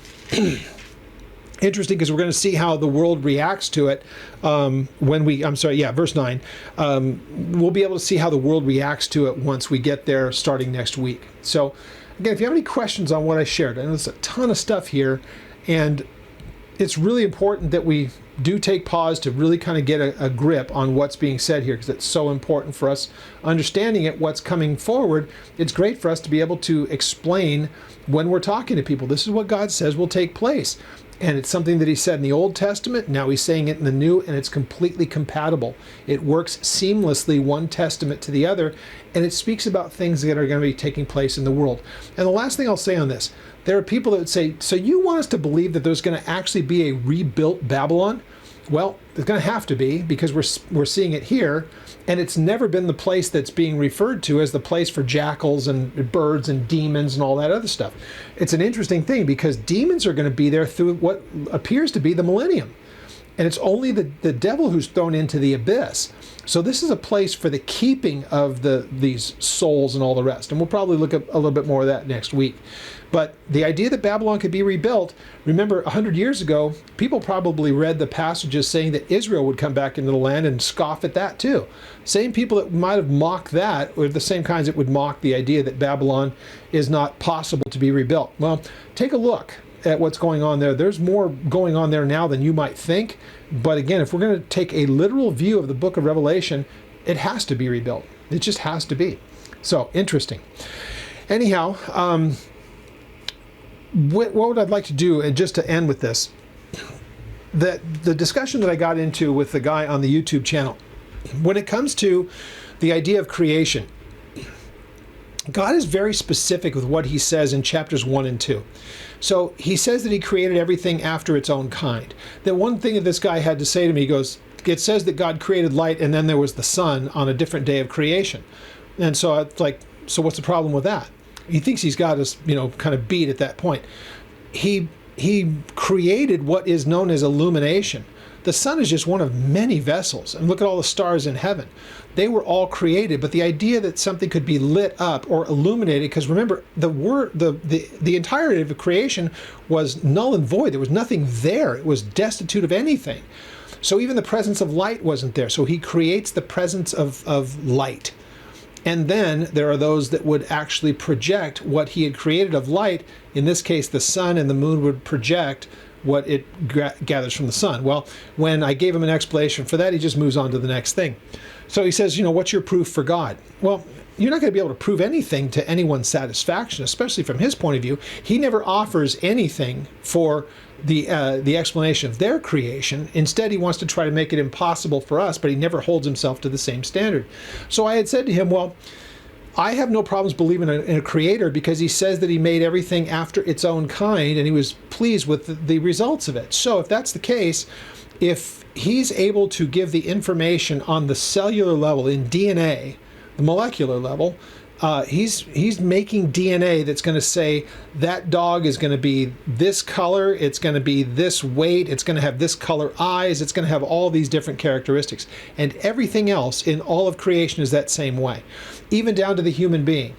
interesting, because we're going to see how the world reacts to it verse 9. We'll be able to see how the world reacts to it once we get there starting next week. So again, if you have any questions on what I shared, I know there's a ton of stuff here, and it's really important that we do take pause to really kind of get a grip on what's being said here, because it's so important for us understanding it, what's coming forward. It's great for us to be able to explain when we're talking to people. This is what God says will take place. And it's something that he said in the Old Testament. Now he's saying it in the New, and it's completely compatible. It works seamlessly, one testament to the other, and it speaks about things that are going to be taking place in the world. And the last thing I'll say on this, there are people that would say, so you want us to believe that there's going to actually be a rebuilt Babylon? Well, there's going to have to be, because we're seeing it here, and it's never been the place that's being referred to as the place for jackals and birds and demons and all that other stuff. It's an interesting thing, because demons are going to be there through what appears to be the millennium. And it's only the devil who's thrown into the abyss. So this is a place for the keeping of these souls and all the rest. And we'll probably look at a little bit more of that next week. But the idea that Babylon could be rebuilt, remember 100 years ago, people probably read the passages saying that Israel would come back into the land and scoff at that too. Same people that might have mocked that were the same kinds that would mock the idea that Babylon is not possible to be rebuilt. Well, take a look at what's going on there. There's more going on there now than you might think. But again, if we're going to take a literal view of the book of Revelation, it has to be rebuilt. It just has to be. So, interesting. Anyhow, what would I like to do, and just to end with this, that the discussion that I got into with the guy on the YouTube channel, when it comes to the idea of creation, God is very specific with what he says in chapters 1 and 2. So he says that he created everything after its own kind. The one thing that this guy had to say to me, he goes, it says that God created light and then there was the sun on a different day of creation. And so it's like, so what's the problem with that? He thinks he's got us, kind of beat at that point. He created what is known as illumination. The sun is just one of many vessels. And look at all the stars in heaven. They were all created, but the idea that something could be lit up or illuminated, because remember, the entirety of creation was null and void. There was nothing there. It was destitute of anything. So even the presence of light wasn't there. So he creates the presence of light. And then there are those that would actually project what he had created of light. In this case, the sun and the moon would project what it gathers from the sun. Well, when I gave him an explanation for that, he just moves on to the next thing. So he says, what's your proof for God? Well, you're not going to be able to prove anything to anyone's satisfaction, especially from his point of view. He never offers anything for the explanation of their creation. Instead, he wants to try to make it impossible for us, but he never holds himself to the same standard. So I had said to him, well, I have no problems believing in a creator, because he says that he made everything after its own kind, and he was pleased with the results of it. So if that's the case, if he's able to give the information on the cellular level in DNA, the molecular level, he's making DNA that's going to say that dog is going to be this color, it's going to be this weight, it's going to have this color eyes, it's going to have all these different characteristics. And everything else in all of creation is that same way, even down to the human being.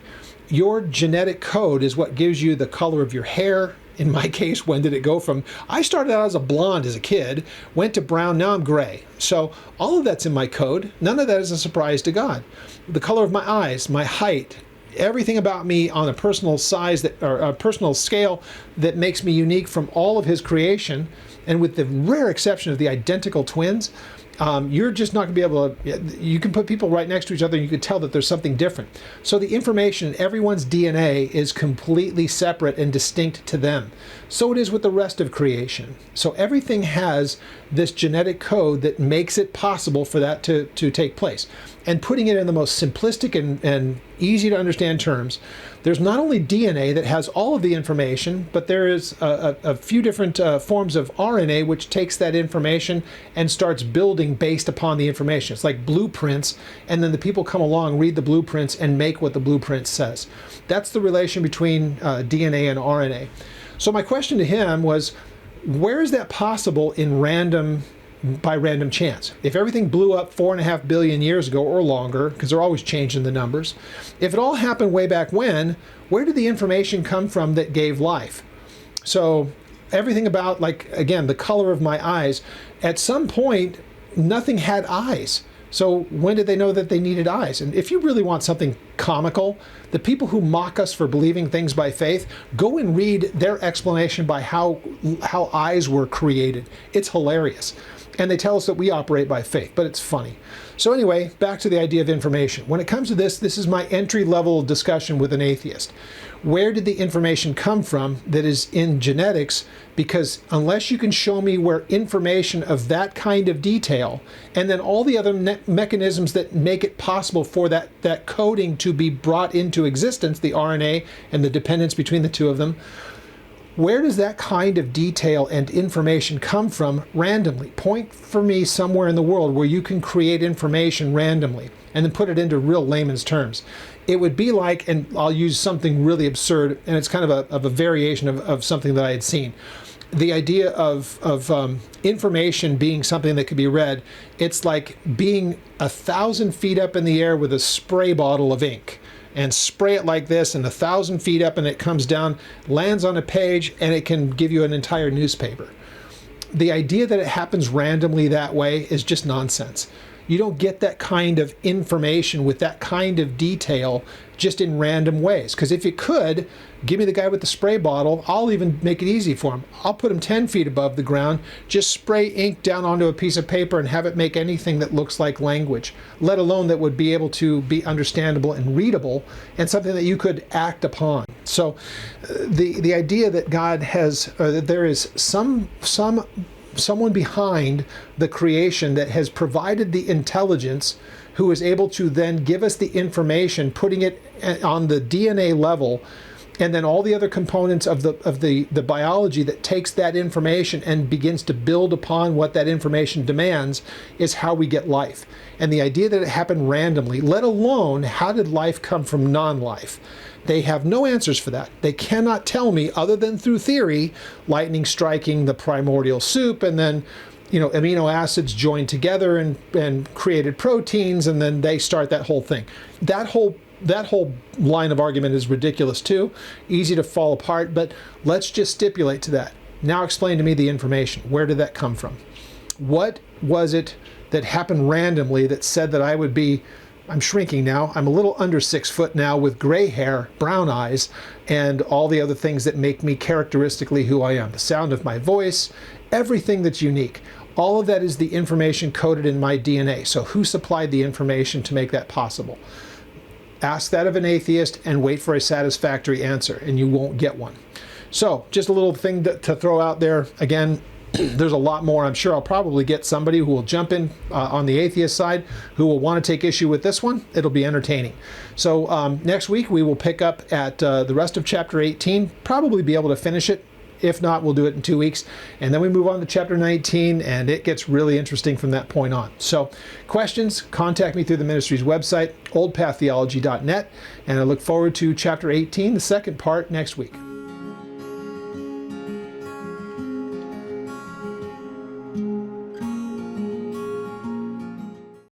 Your genetic code is what gives you the color of your hair. In my case, when did it go from, I started out as a blonde as a kid, went to brown, now I'm gray. So all of that's in my code. None of that is a surprise to God. The color of my eyes, my height, everything about me on a personal size or a personal scale that makes me unique from all of his creation, and with the rare exception of the identical twins, you're just not going to be able to, you can put people right next to each other and you can tell that there's something different. So the information in everyone's DNA is completely separate and distinct to them. So it is with the rest of creation. So everything has this genetic code that makes it possible for that to take place. And putting it in the most simplistic and easy to understand terms, there's not only DNA that has all of the information, but there is a few different forms of RNA which takes that information and starts building based upon the information. It's like blueprints, and then the people come along, read the blueprints, and make what the blueprint says. That's the relation between DNA and RNA. So my question to him was, where is that possible in by random chance? If everything blew up 4.5 billion years ago or longer, because they're always changing the numbers, if it all happened way back when, where did the information come from that gave life? So everything about, like, again, the color of my eyes, at some point, nothing had eyes. So when did they know that they needed eyes? And if you really want something comical, the people who mock us for believing things by faith, go and read their explanation by how eyes were created. It's hilarious. And they tell us that we operate by faith, but it's funny. So anyway, back to the idea of information. When it comes to this is my entry-level discussion with an atheist. Where did the information come from that is in genetics? Because unless you can show me where information of that kind of detail, and then all the other mechanisms that make it possible for that coding to be brought into existence, the RNA and the dependence between the two of them, where does that kind of detail and information come from randomly? Point for me somewhere in the world where you can create information randomly and then put it into real layman's terms. It would be like, and I'll use something really absurd, and it's kind of a variation of something that I had seen. The idea of information being something that could be read, it's like being 1,000 feet up in the air with a spray bottle of ink. And spray it like this, and 1,000 feet up, and it comes down, lands on a page, and it can give you an entire newspaper. The idea that it happens randomly that way is just nonsense. You don't get that kind of information with that kind of detail just in random ways. Because if you could, give me the guy with the spray bottle, I'll even make it easy for him. I'll put him 10 feet above the ground, just spray ink down onto a piece of paper and have it make anything that looks like language, let alone that would be able to be understandable and readable and something that you could act upon. So the idea that God has, that there is someone behind the creation that has provided the intelligence, who is able to then give us the information, putting it on the DNA level, and then all the other components of the biology that takes that information and begins to build upon what that information demands, is how we get life. And the idea that it happened randomly, let alone how did life come from non-life? They have no answers for that. They cannot tell me, other than through theory, lightning striking the primordial soup, and then amino acids joined together and created proteins, and then they start that whole thing. That whole line of argument is ridiculous too, easy to fall apart, but let's just stipulate to that. Now explain to me the information. Where did that come from? What was it that happened randomly that said that I would be, I'm shrinking now, I'm a little under 6 foot now with gray hair, brown eyes, and all the other things that make me characteristically who I am. The sound of my voice, everything that's unique. All of that is the information coded in my DNA. So who supplied the information to make that possible? Ask that of an atheist and wait for a satisfactory answer, and you won't get one. So just a little thing to throw out there. Again, there's a lot more. I'm sure I'll probably get somebody who will jump in on the atheist side who will want to take issue with this one. It'll be entertaining. So next week we will pick up at the rest of chapter 18, probably be able to finish it. If not, we'll do it in 2 weeks. And then we move on to chapter 19, and it gets really interesting from that point on. So questions, contact me through the ministry's website, oldpaththeology.net, and I look forward to chapter 18, the second part, next week.